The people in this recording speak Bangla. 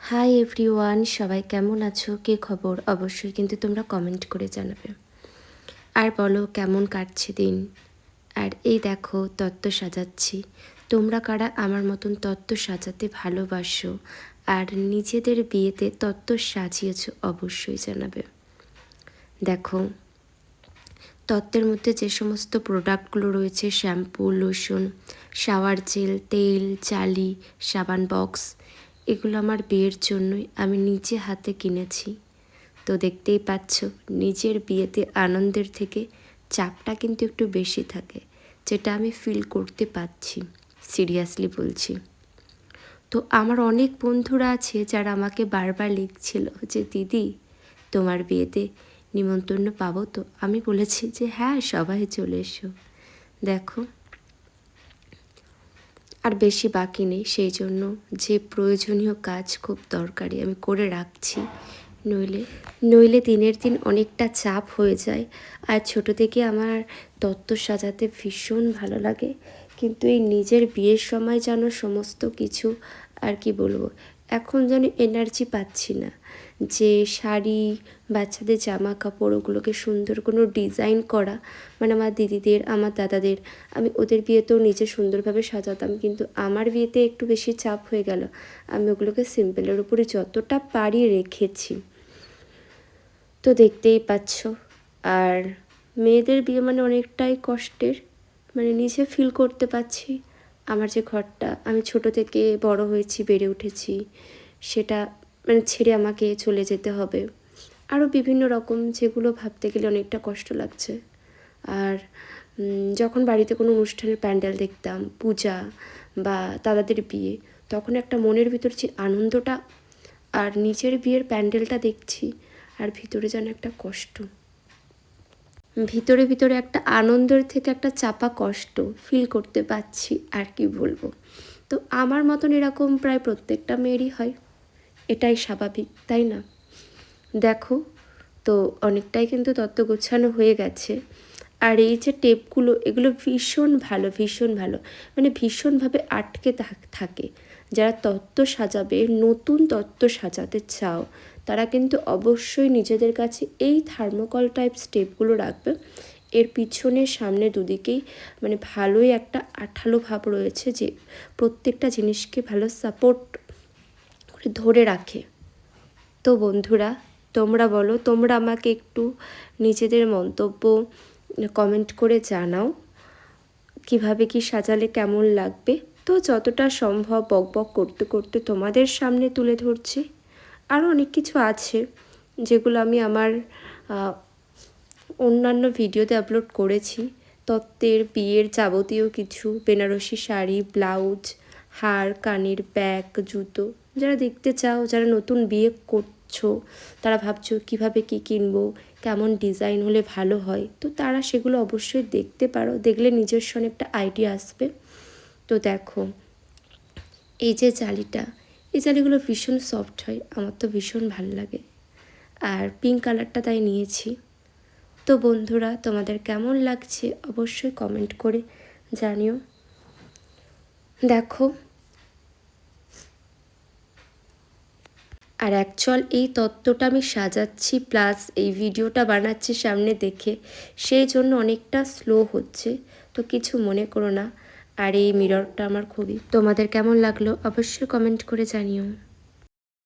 হাই এভরিওয়ান, সবাই কেমন আছো? কী খবর? অবশ্যই কিন্তু তোমরা কমেন্ট করে জানাবে। আর বলো কেমন কাটছে দিন। আর এই দেখো তত্ত্ব সাজাচ্ছি। তোমরা কারা আমার মতন তত্ত্ব সাজাতে ভালোবাসো আর নিজেদের বিয়েতে তত্ত্ব সাজিয়েছো অবশ্যই জানাবে। দেখো তত্ত্বের মধ্যে যে সমস্ত প্রোডাক্টগুলো রয়েছে, শ্যাম্পু, লোশন, শাওয়ার জেল, তেল, জালি, সাবান বক্স, এগুলো আমার বিয়ের জন্যই আমি নিজে হাতে কিনেছি। তো দেখতেই পাচ্ছ নিজের বিয়েতে আনন্দের থেকে চাপটা কিন্তু একটু বেশি থাকে, যেটা আমি ফিল করতে পারছি, সিরিয়াসলি বলছি। তো আমার অনেক বন্ধুরা আছে যারা আমাকে বারবার লিখছিল যে দিদি তোমার বিয়েতে নিমন্ত্রণ পাবো তো? আমি বলেছি যে হ্যাঁ, সবাই চলে এসো। দেখো আর বেশি বাকি নেই, সেই জন্য যে প্রয়োজনীয় কাজ খুব দরকারি আমি করে রাখছি, নইলে দিনের দিন অনেকটা চাপ হয়ে যায়। আর ছোটো থেকে আমার তত্ত্ব সাজাতে ভীষণ ভালো লাগে, কিন্তু এই নিজের বিয়ের সময় যেন সমস্ত কিছু আর কি বলবো, এখন যেন এনার্জি পাচ্ছি না যে শাড়ি, বাচ্চাদের জামা কাপড়, ওগুলোকে সুন্দর কোনো ডিজাইন করা, মানে আমার দিদিদের, আমার দাদাদের, আমি ওদের বিয়েতেও নিজে সুন্দরভাবে সাজাতাম, কিন্তু আমার বিয়েতে একটু বেশি চাপ হয়ে গেল। আমি ওগুলোকে সিম্পলের উপরে যতটা পারি রেখেছি, তো দেখতেই পাচ্ছ। আর মেয়েদের বিয়ে মানে অনেকটাই কষ্টের, মানে নিজে ফিল করতে পারছি আমার যে ঘরটা আমি ছোটো থেকে বড় হয়েছি, বেড়ে উঠেছি, সেটা মানে ছেড়ে আমাকে চলে যেতে হবে। আরও বিভিন্ন রকম যেগুলো ভাবতে গেলে অনেকটা কষ্ট লাগছে। আর যখন বাড়িতে কোনো অনুষ্ঠানের প্যান্ডেল দেখতাম, পূজা বা দাদাদের বিয়ে, তখন একটা মনের ভিতর যে আনন্দটা, আর নিজের বিয়ের প্যান্ডেলটা দেখছি আর ভিতরে যেন একটা কষ্ট, ভিতরে একটা আনন্দের থেকে একটা চাপা কষ্ট ফিল করতে পারছি। আর কি বলবো, তো আমার মতন এরকম প্রায় প্রত্যেকটা মেয়েরই হয়, এটাই স্বাভাবিক, তাই না? দেখো তো অনেকটাই কিন্তু তত্ত্ব গোছানো হয়ে গেছে। আর এই যে টেপগুলো, এগুলো ভীষণ ভালো, ভীষণ ভালো, মানে ভীষণভাবে আটকে থাকে। যারা তত্ত্ব সাজাবে, নতুন তত্ত্ব সাজাতে চাও, তারা কিন্তু অবশ্যই নিজেদের কাছে এই থার্মোকল টাইপ স্টেপগুলো রাখবে। এর পিছনে সামনে দুদিকেই মানে ভালোই একটা আঠালো ভাব রয়েছে, যে প্রত্যেকটা জিনিসকে ভালো সাপোর্ট করে ধরে রাখে। তো বন্ধুরা তোমরা বলো, তোমরা আমাকে একটু নিজেদের মন্তব্য কমেন্ট করে জানাও কিভাবে কি সাজালে কেমন লাগবে। তো যতটা সম্ভব বকবক করতে করতে তোমাদের সামনে তুলে ধরছি। আরও অনেক কিছু আছে যেগুলো আমি আমার অন্যান্য ভিডিওতে আপলোড করেছি। তত্ত্বের বিয়ের যাবতীয় কিছু, বেনারসি শাড়ি, ব্লাউজ, হার, কানের ব্যাগ, জুতো, যারা দেখতে চাও, যারা নতুন বিয়ে করছো, তারা ভাবছো কিভাবে কি কিনবো, কেমন ডিজাইন হলে ভালো হয়, তো তারা সেগুলো অবশ্যই দেখতে পারো। দেখলে নিজস্ব একটা আইডিয়া আসবে। তো দেখো এই যে জালিটা, এই জালিগুলো ভীষণ সফট হয়, আমার তো ভীষণ ভালো লাগে, আর পিঙ্ক কালারটা তাই নিয়েছি। তো বন্ধুরা তোমাদের কেমন লাগছে অবশ্যই কমেন্ট করে জানিও। দেখো আর অ্যাকচুয়াল এই তত্ত্বটা আমি সাজাচ্ছি প্লাস এই ভিডিওটা বানাচ্ছি সামনে দেখে, সেই জন্য অনেকটা স্লো হচ্ছে, তো কিছু মনে করো না। আর এই মিররটা আমার খুবই, তোমাদের কেমন লাগলো অবশ্যই কমেন্ট করে জানিও।